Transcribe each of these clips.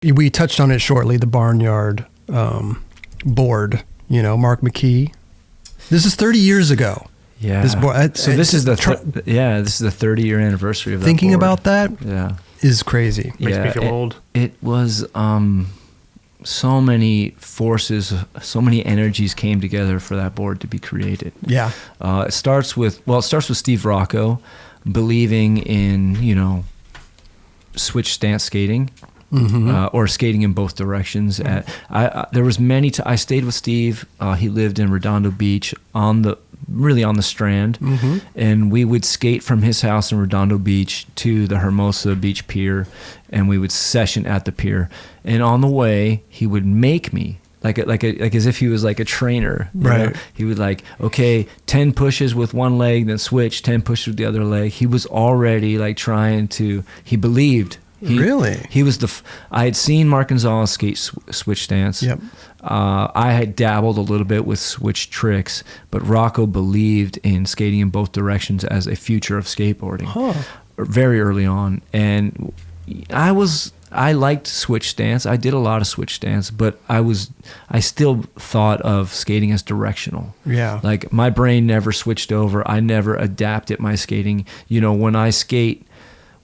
We touched on it shortly, the Barnyard board, Mark McKee. This is 30 years ago. Yeah. This board, this is the 30-year anniversary of that thinking board. about that is crazy. Makes me feel old. It was so many forces, so many energies came together for that board to be created. Yeah. It starts with Steve Rocco believing in, switch stance skating. Or skating in both directions. There was I stayed with Steve. He lived in Redondo Beach on the Strand, and we would skate from his house in Redondo Beach to the Hermosa Beach Pier, and we would session at the pier. And on the way, he would make me like as if he was like a trainer. Right. He would 10 pushes with one leg, then switch 10 pushes with the other leg. He was already trying to. He believed. Really? He was I had seen Mark Gonzalez skate switch stance. Yep. I had dabbled a little bit with switch tricks, but Rocco believed in skating in both directions as a future of skateboarding very early on. And I liked switch stance. I did a lot of switch stance, but I still thought of skating as directional. Yeah. Like my brain never switched over. I never adapted my skating. When I skate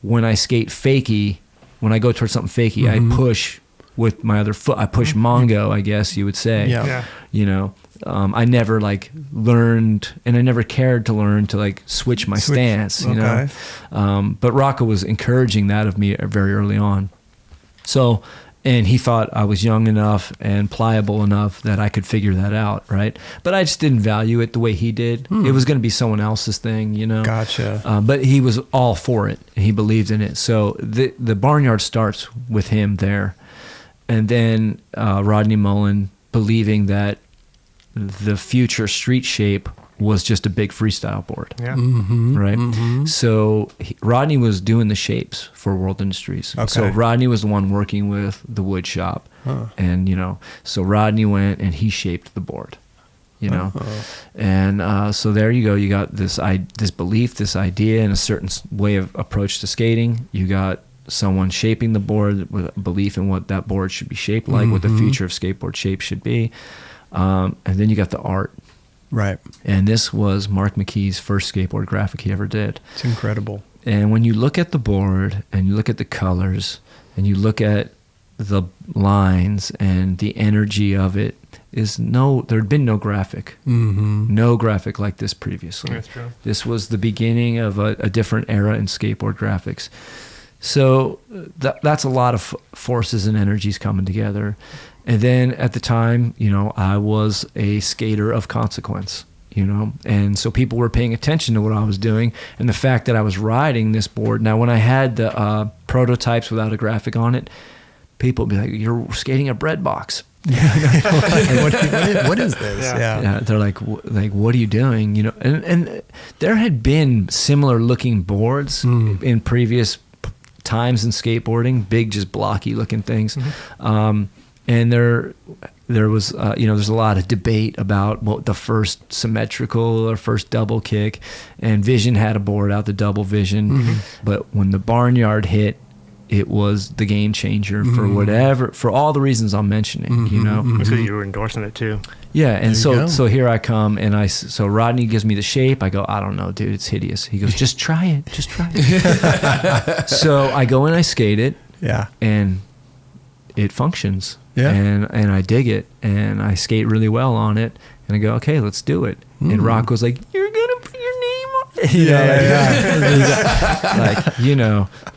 fakie, when I go towards something fakie, I push with my other foot. I push Mongo, I guess you would say. Yeah. I never learned, and I never cared to learn to switch my stance. But Rocco was encouraging that of me very early on. So, and he thought I was young enough and pliable enough that I could figure that out, right? But I just didn't value it the way he did. It was going to be someone else's thing, Gotcha. But he was all for it. He believed in it. So the Barnyard starts with him there. And then Rodney Mullen believing that the future street shape was just a big freestyle board. Yeah. Right? So Rodney was doing the shapes for World Industries. Okay. So Rodney was the one working with the wood shop. And, so Rodney went and he shaped the board, And so there you go. You got this belief, this idea, and a certain way of approach to skating. You got someone shaping the board with a belief in what that board should be shaped like, what the future of skateboard shape should be. And then you got the art. Right. And this was Mark McKee's first skateboard graphic he ever did. It's incredible. And when you look at the board and you look at the colors and you look at the lines and the energy of it, there'd been no graphic. No graphic like this previously. That's true. This was the beginning of a different era in skateboard graphics. So that's a lot of forces and energies coming together. And then at the time, I was a skater of consequence, and so people were paying attention to what I was doing and the fact that I was riding this board. Now, when I had the prototypes without a graphic on it, people would be like, "You're skating a bread box." What is this? Yeah. They're like, what are you doing? And there had been similar looking boards in previous times in skateboarding, big, just blocky looking things. And there was, there's a lot of debate about what the first symmetrical or first double kick, and Vision had a board out, the double Vision. But when the Barnyard hit, it was the game changer for all the reasons I'm mentioning, Because you were endorsing it too. Yeah, and so here I come, and so Rodney gives me the shape. I go, I don't know, dude, it's hideous. He goes, just try it. So I go and I skate it. Yeah. And it functions. Yeah. And I dig it, and I skate really well on it, and I go, okay, let's do it. And Rocco's like, you're gonna put your name on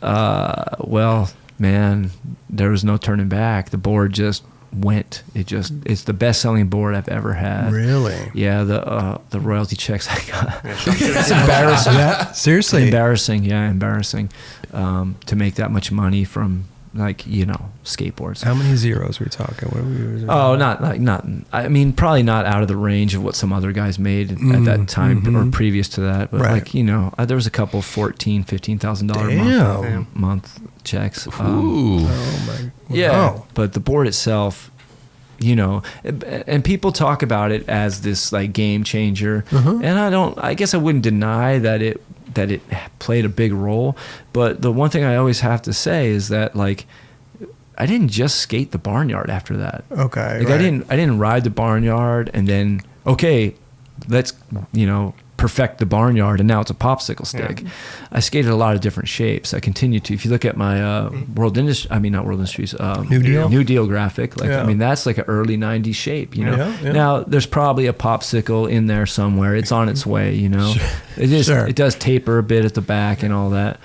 it. Well, man, there was no turning back. The board just went. It's the best selling board I've ever had. Really? Yeah, the royalty checks I got. It's embarrassing. Yeah, seriously. Embarrassing to make that much money from skateboards. How many zeros are we talking? What are we? Probably not out of the range of what some other guys made at that time or previous to that. But there was a couple $14,000-$15,000 month checks. Oh my! Yeah, wow. But the board itself, and people talk about it as this game changer, and I guess I wouldn't deny that it played a big role, but the one thing I always have to say is that I didn't just skate the barnyard after that. Okay. Like I didn't ride the barnyard and then, okay, let's, perfect the barnyard and now it's a popsicle stick. Yeah. I skated a lot of different shapes. I continued to. If you look at my not World Industries, New Deal graphic, that's like an early 90s shape, Yeah. Now there's probably a popsicle in there somewhere. It's on its way, It does taper a bit at the back and all that.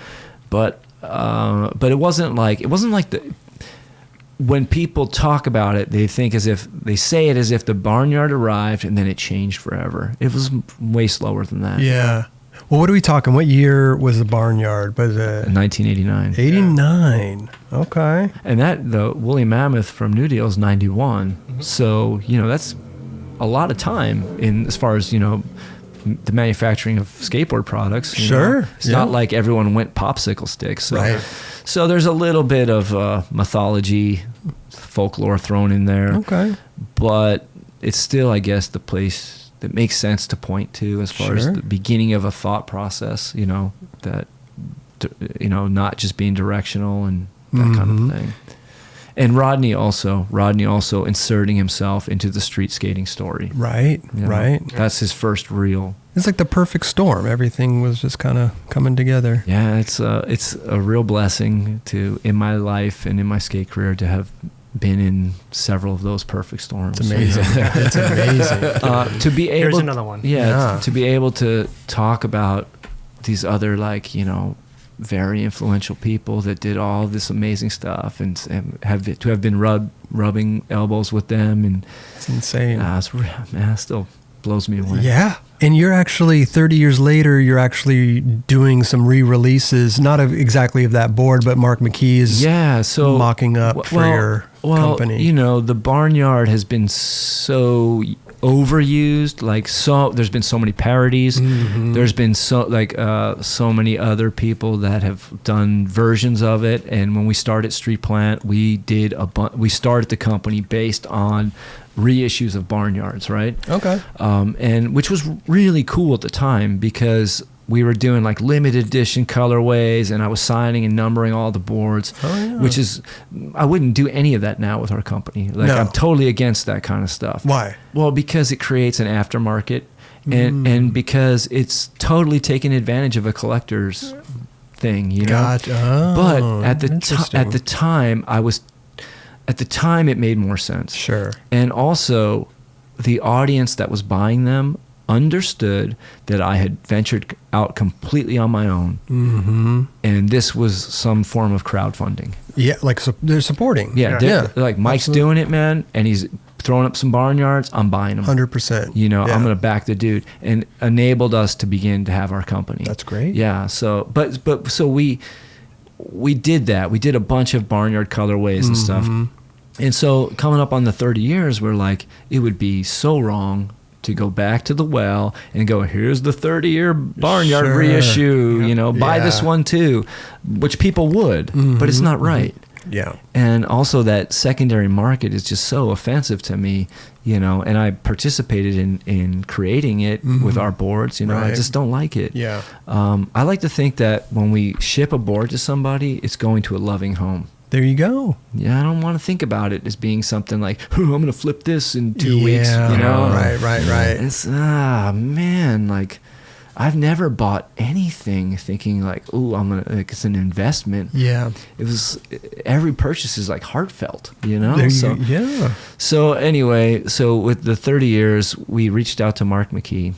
But it wasn't like when people talk about it, they say it as if the barnyard arrived and then it changed forever. It was way slower than that. Yeah. Well, what are we talking? What year was the barnyard? Was it 1989? 89. Okay. And the woolly mammoth from New Deal is 91. Mm-hmm. So that's a lot of time in as far as the manufacturing of skateboard products. Sure. It's not like everyone went popsicle sticks. So. Right. So there's a little bit of mythology, folklore thrown in there. Okay. But it's still, I guess, the place that makes sense to point to as far as the beginning of a thought process, that, not just being directional and that kind of thing. And Rodney also inserting himself into the street skating story. Right, right. That's his first real. It's like the perfect storm. Everything was just kind of coming together. Yeah, it's a real blessing in my life and in my skate career to have been in several of those perfect storms. It's amazing. It's amazing. To be able, here's another one. Yeah, to be able to talk about these other very influential people that did all this amazing stuff and have been rubbing elbows with them, and it's insane. It still blows me away. Yeah. And you're actually 30 years later, you're actually doing some re-releases, not exactly of that board, but Mark McKee is mocking up for your company. The barnyard has been so overused. There's been so many parodies. Mm-hmm. There's been so many other people that have done versions of it. And when we started Street Plant, we started the company based on reissues of barnyards, right? Okay. And which was really cool at the time because we were doing limited edition colorways, and I was signing and numbering all the boards, which is, I wouldn't do any of that now with our company. I'm totally against that kind of stuff. Why? Well, because it creates an aftermarket, and because it's totally taking advantage of a collector's thing, Gotcha. But at the time, it made more sense. Sure. And also, the audience that was buying them understood that I had ventured out completely on my own. Mm-hmm. And this was some form of crowdfunding. Yeah, they're supporting. Yeah. Mike's doing it, man, and he's throwing up some barnyards. I'm buying them. 100%. I'm going to back the dude, and enabled us to begin to have our company. That's great. Yeah. So, so we did that. We did a bunch of barnyard colorways and stuff. And so coming up on the 30 years, we're like, it would be so wrong to go back to the well and go, here's the 30-year barnyard reissue, buy this one too, which people would, but it's not right. Yeah. And also that secondary market is just so offensive to me, and I participated in creating it with our boards, I just don't like it. Yeah. I like to think that when we ship a board to somebody, it's going to a loving home. There you go. Yeah, I don't want to think about it as being something like, I'm going to flip this in 2 weeks, Right. It's, man, I've never bought anything thinking it's an investment. Yeah. It was, every purchase is heartfelt, Yeah. So anyway, with the 30 years, we reached out to Mark McKee.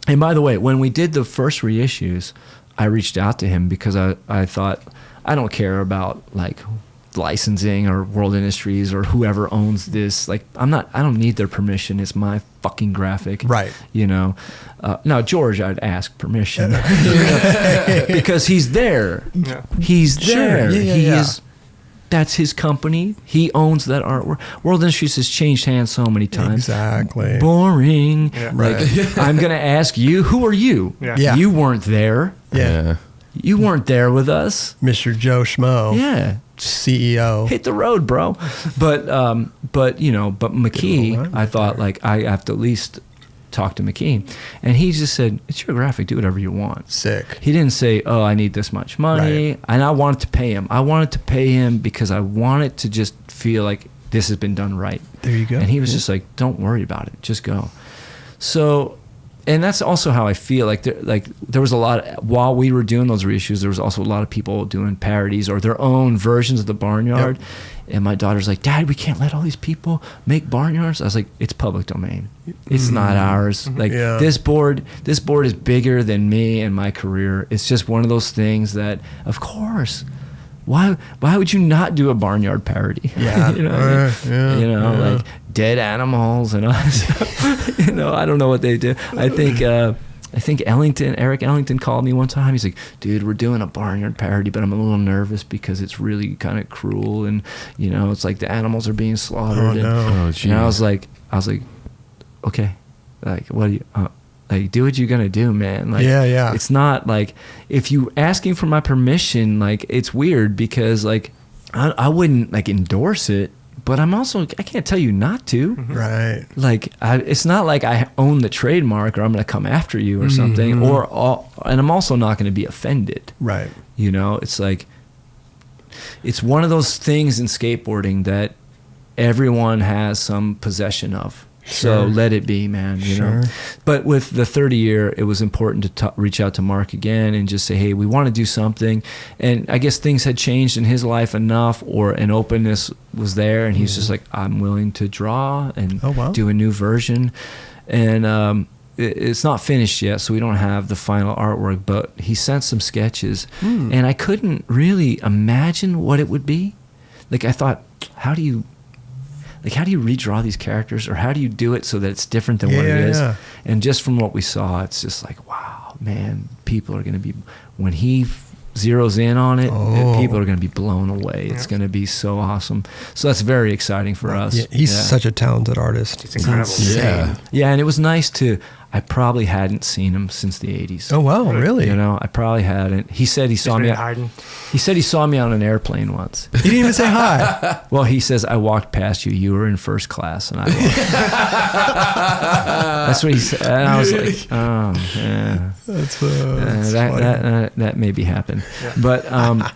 And by the way, when we did the first reissues, I reached out to him because I thought, I don't care about licensing or World Industries or whoever owns this. I don't need their permission. It's my fucking graphic. Right. Now George, I'd ask permission because he's there. Yeah. He's there. Sure. He is. That's his company. He owns that artwork. World Industries has changed hands so many times. Exactly. Boring. Yeah. Right. I'm going to ask you, who are you? Yeah. You weren't there. Yeah. You weren't there with us. Mr. Joe Schmo. Yeah. CEO. Hit the road, bro. But McKee, I thought I have to at least talk to McKee. And he just said, it's your graphic, do whatever you want. Sick. He didn't say, oh, I need this much money. Right. And I wanted to pay him. I wanted to pay him because I wanted to just feel like this has been done right. There you go. And he was just like, don't worry about it, just go. So, and that's also how I feel. Like there was a lot, while we were doing those reissues, there was also a lot of people doing parodies or their own versions of the Barnyard. Yep. And my daughter's like, Dad, we can't let all these people make barnyards. I was like, it's public domain. It's not ours. Like this board is bigger than me and my career. It's just one of those things that, of course, why would you not do a barnyard parody? Yeah. You know, like dead animals and all that stuff. You know, I don't know what they do. I think Eric Ellington called me one time. He's like, dude, we're doing a barnyard parody, but I'm a little nervous because it's really kind of cruel, and you know, it's like the animals are being slaughtered. And I was like, okay, like, what do you like, do what you're gonna do, man. Like, it's not like, if you asking for my permission, like, it's weird because like I wouldn't like endorse it, but I can't tell you not to. Right. Like, it's not like I own the trademark or I'm going to come after you or something, and I'm also not going to be offended. Right. You know, it's like, it's one of those things in skateboarding that everyone has some possession of. So let it be, man, you know. But with the 30 year, it was important to reach out to Mark again and just say, hey, we want to do something. And I guess things had changed in his life enough, or an openness was there, and he's just like, I'm willing to draw and do a new version. And it's not finished yet, so we don't have the final artwork, but he sent some sketches, and I couldn't really imagine what it would be. Like, I thought, how do you redraw these characters, or how do you do it so that it's different than what it is? And just from what we saw, it's just like, wow, man, people are going to be, when he zeroes in on it, people are going to be blown away. It's going to be so awesome. So that's very exciting for us. Yeah, he's such a talented artist. It's incredible. Yeah, and it was nice I probably hadn't seen him since the 80s. Oh, wow, really? You know, I probably hadn't. He said he saw me. He said he saw me on an airplane once. He didn't even say hi. Well, he says, I walked past you. You were in first class, and I walked. That's what he said. And I was like, oh, yeah. That maybe happened. Yeah.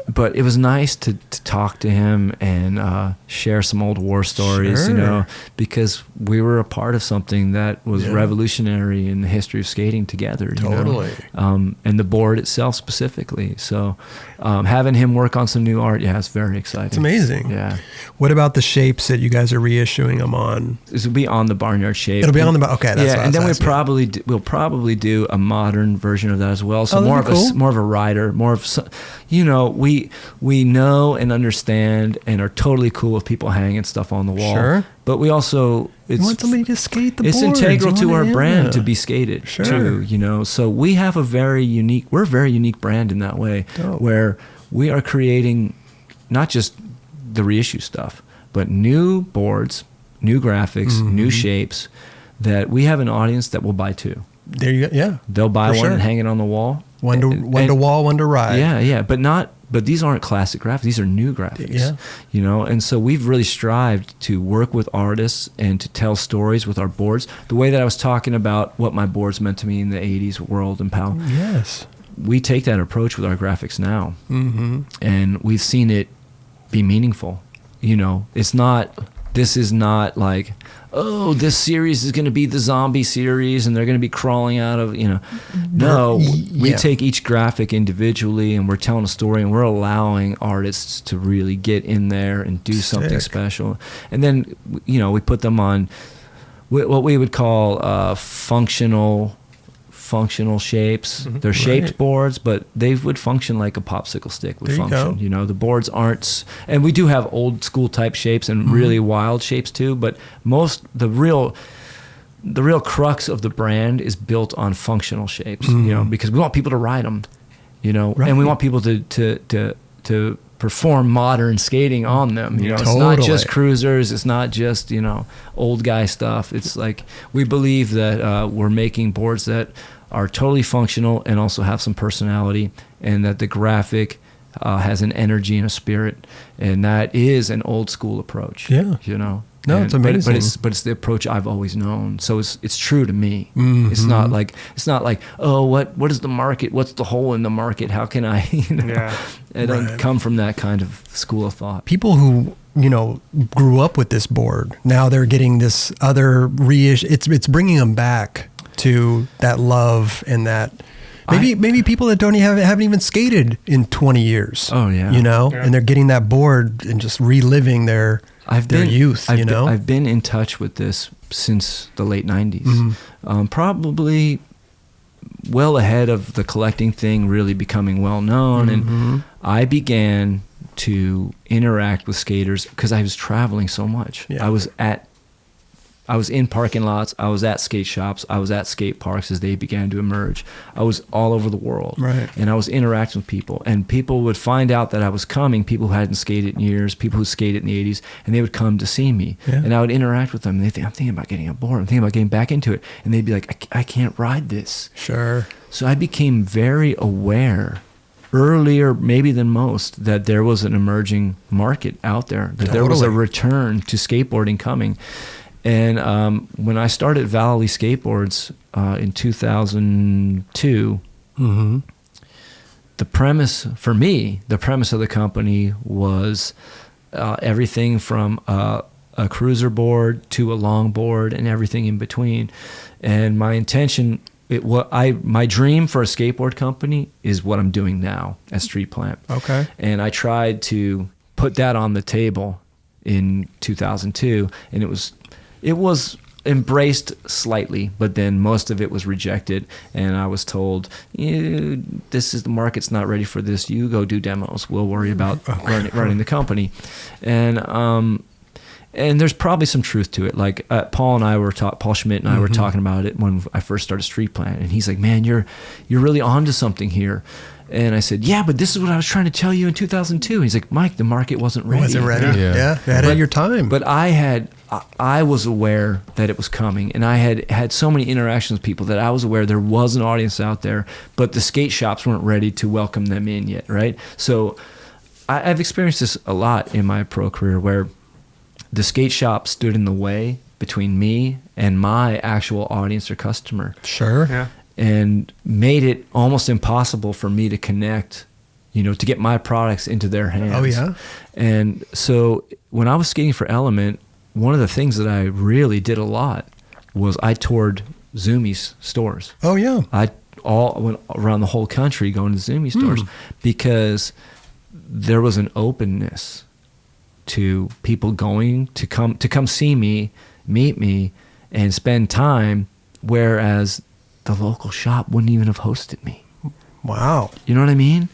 But it was nice to talk to him and share some old war stories, you know, because we were a part of something that was revolutionary in the history of skating together. Totally. You know? And the board itself specifically. So having him work on some new art, it's very exciting. It's amazing. Yeah. What about the shapes that you guys are reissuing them on? This will be on the Barnyard shape. It'll be on the okay. That's what and then we'll probably do a modern version of that as well. So more of a rider, more of, you know, we know and understand and are totally cool with people hanging stuff on the wall. Sure. But we also, you want somebody to skate the boards. It's integral to our brand to be skated too, you know. So we have we're a very unique brand in that way, where we are creating not just the reissue stuff, but new boards, new graphics, new shapes that we have an audience that will buy too. There you go. Yeah. They'll buy one and hang it on the wall. One to wall, one to ride. Yeah, but these aren't classic graphics. These are new graphics. You know, and so we've really strived to work with artists and to tell stories with our boards. The way that I was talking about what my boards meant to me in the 80s, World and Pal. Yes. We take that approach with our graphics now. And we've seen it be meaningful. You know, this is not like, oh, this series is going to be the zombie series and they're going to be crawling out of, you know. No, we take each graphic individually and we're telling a story and we're allowing artists to really get in there and do something special. And then, you know, we put them on what we would call functional shapes. They're shaped boards, but they would function like a popsicle stick would function. You know, the boards aren't, and we do have old school type shapes and really wild shapes too, but the real crux of the brand is built on functional shapes, you know, because we want people to ride them, you know, and we want people to perform modern skating on them. You know, it's not just cruisers. It's not just, you know, old guy stuff. It's like, we believe that we're making boards that are totally functional and also have some personality, and that the graphic has an energy and a spirit, and that is an old school approach. You know, No, it's amazing. But it's the approach I've always known. So it's true to me. Mm-hmm. It's not like, oh, what is the market? What's the hole in the market? How can I, I don't come from that kind of school of thought. People who, grew up with this board, now they're getting this other reissue. It's bringing them back to that love and that. Maybe people that haven't even skated in 20 years. Oh yeah. And they're getting that board and just reliving their youth. I've been in touch with this since the late 90s. Mm-hmm. Probably well ahead of the collecting thing really becoming well known, and I began to interact with skaters because I was traveling so much. Yeah. I was in parking lots, I was at skate shops, I was at skate parks as they began to emerge. I was all over the world. Right. And I was interacting with people. And people would find out that I was coming, people who hadn't skated in years, people who skated in the 80s, and they would come to see me. Yeah. And I would interact with them. And they'd think, I'm thinking about getting a board, I'm thinking about getting back into it. And they'd be like, I can't ride this. Sure. So I became very aware, earlier maybe than most, that there was an emerging market out there, that there was a return to skateboarding coming. And when I started Vallely Skateboards in 2002, the premise of the company was everything from a cruiser board to a long board and everything in between. And my intention, my dream for a skateboard company is what I'm doing now at Street Plant. Okay. And I tried to put that on the table in 2002, and it was embraced slightly, but then most of it was rejected. And I was told, the market's not ready for this. You go do demos. We'll worry about running the company. And there's probably some truth to it. Like Paul Schmidt and I were talking about it when I first started Street Plant. And he's like, man, you're really onto something here. And I said, yeah, but this is what I was trying to tell you in 2002. He's like, Mike, the market wasn't ready. Wasn't ready. Yeah. Ahead of your time. But I was aware that it was coming, and I had so many interactions with people that I was aware there was an audience out there, but the skate shops weren't ready to welcome them in yet, right? So I've experienced this a lot in my pro career, where the skate shop stood in the way between me and my actual audience or customer. Sure. Yeah. And made it almost impossible for me to connect, to get my products into their hands. Oh, yeah. And so when I was skating for Element, one of the things that I really did a lot was I toured Zumiez stores. Oh, yeah. I went around the whole country going to Zumiez stores because there was an openness to people going to come see me, meet me, and spend time, whereas the local shop wouldn't even have hosted me. Wow. You know what I mean?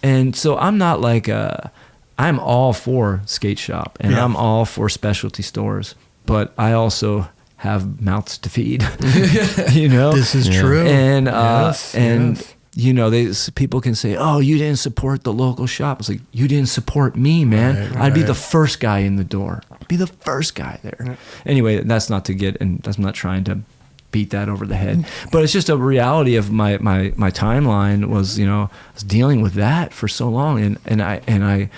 And so I'm not like I'm all for skate shop, and I'm all for specialty stores, but I also have mouths to feed. This is true. And people can say, "Oh, you didn't support the local shop." It's like, you didn't support me, man. I'd be the first guy in the door. Be the first guy there. Right. Anyway, that's not trying to beat that over the head, but it's just a reality of my timeline was, I was dealing with that for so long, and I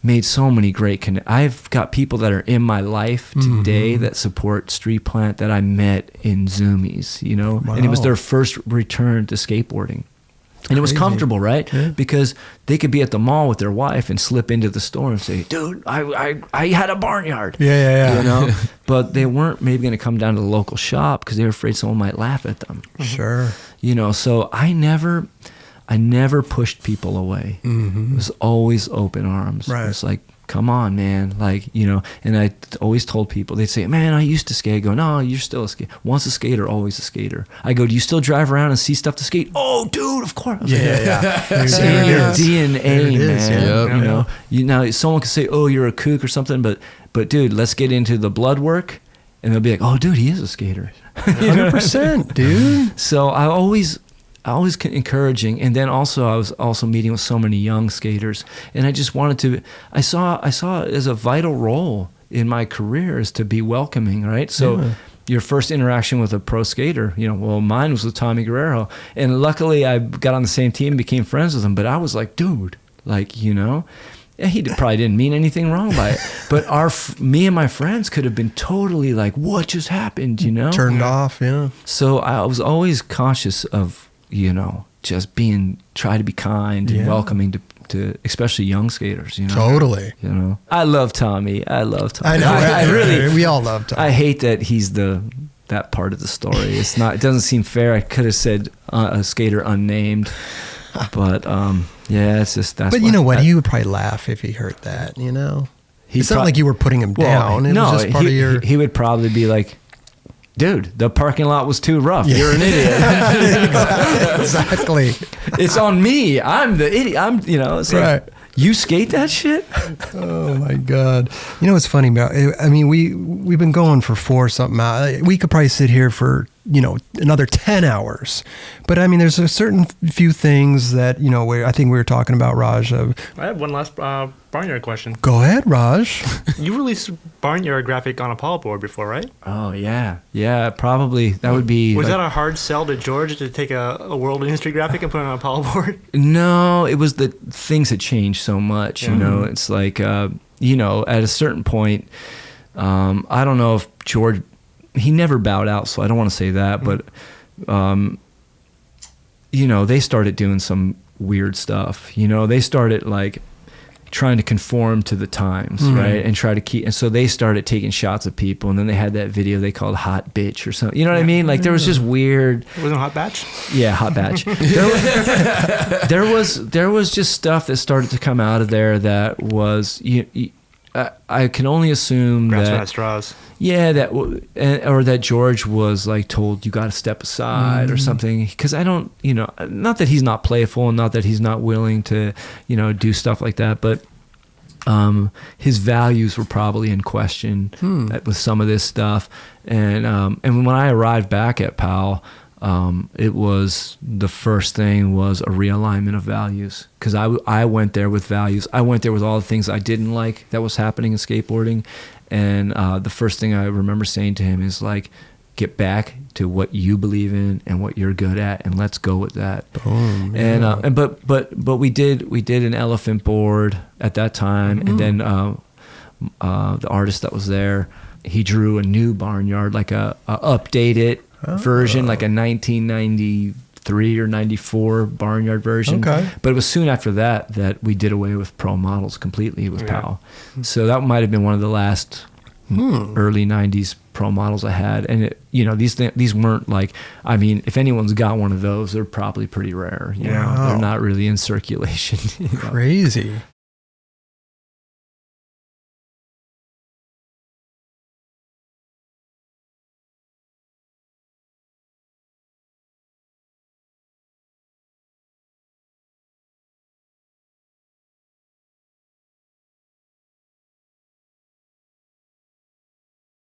made so many great I've got people that are in my life today that support Street Plant that I met in Zumiez, Wow. And it was their first return to skateboarding. And it was comfortable, right? Yeah. Because they could be at the mall with their wife and slip into the store and say, dude, I had a barnyard. Yeah. But they weren't maybe going to come down to the local shop because they were afraid someone might laugh at them. Sure. So I never pushed people away. It was always open arms. Right. It was like, come on, man. And I always told people, they'd say, man, I used to skate. I go, no, you're still a skater. Once a skater, always a skater. I go, do you still drive around and see stuff to skate? Oh, dude, of course. It's in your DNA, man. Now someone could say, oh, you're a kook or something, but dude, let's get into the blood work. And they'll be like, oh, dude, he is a skater. 100%, dude. So I always encouraging, and then also I was also meeting with so many young skaters, and I just wanted to. I saw it as a vital role in my career is to be welcoming, right? So your first interaction with a pro skater, mine was with Tommy Guerrero, and luckily I got on the same team and became friends with him. But I was like, dude, he probably didn't mean anything wrong by it, but me and my friends could have been totally like, what just happened, you know? Turned off, yeah. So I was always cautious of, you know, just try to be kind and welcoming to especially young skaters, you know? Totally. You know, I love Tommy. I know. I really, we all love Tommy. I hate that he's that part of the story. It doesn't seem fair. I could have said a skater unnamed, but yeah, it's just that's. But you know what? He would probably laugh if he heard that. You know, it's not like you were putting him down. It was just part of your. He would probably be like, "Dude, the parking lot was too rough. Yeah. You're an idiot." Exactly. It's on me. I'm the idiot. It's like, you skate that shit? Oh my God. You know what's funny about it? I mean, we've been going for 4 something hours. We could probably sit here for, you know, another 10 hours. But I mean, there's a certain few things that, you know, I think we were talking about, Raj. I have one last Barnyard question. Go ahead, Raj. You released Barnyard graphic on a Apollo board before, right? Oh, yeah. Yeah, probably. That would be... Was that a hard sell to George to take a World Industry graphic and put it on a Apollo board? No, it was the things had changed so much, you know. It's like, you know, at a certain point, I don't know if George... He never bowed out, so I don't want to say that, but, you know, they started doing some weird stuff. You know, they started, like, trying to conform to the times, right? And try to keep... And so they started taking shots of people, and then they had that video they called Hot Bitch or something. You know what I mean? Like, there was just weird... It wasn't Hot Batch? Yeah, Hot Batch. There was just stuff that started to come out of there that was... I can only assume Grass that... Fat Straws. Yeah, or that George was like told, you got to step aside or something. Because I don't, you know, not that he's not playful and not that he's not willing to, you know, do stuff like that, but his values were probably in question with some of this stuff. And when I arrived back at PAL, it was the first thing was a realignment of values, because I went there with values. I went there with all the things I didn't like that was happening in skateboarding. And the first thing I remember saying to him is like, get back to what you believe in and what you're good at, and let's go with that. Boom, yeah. But we did an elephant board at that time, and then the artist that was there, he drew a new barnyard, like a updated version, like a 1993 or 94 barnyard version. Okay. But it was soon after that we did away with pro models completely with PAL. So that might have been one of the last early 90s pro models I had. And it, you know, these weren't like, I mean, if anyone's got one of those, they're probably pretty rare. You know, they're not really in circulation. You know? Crazy.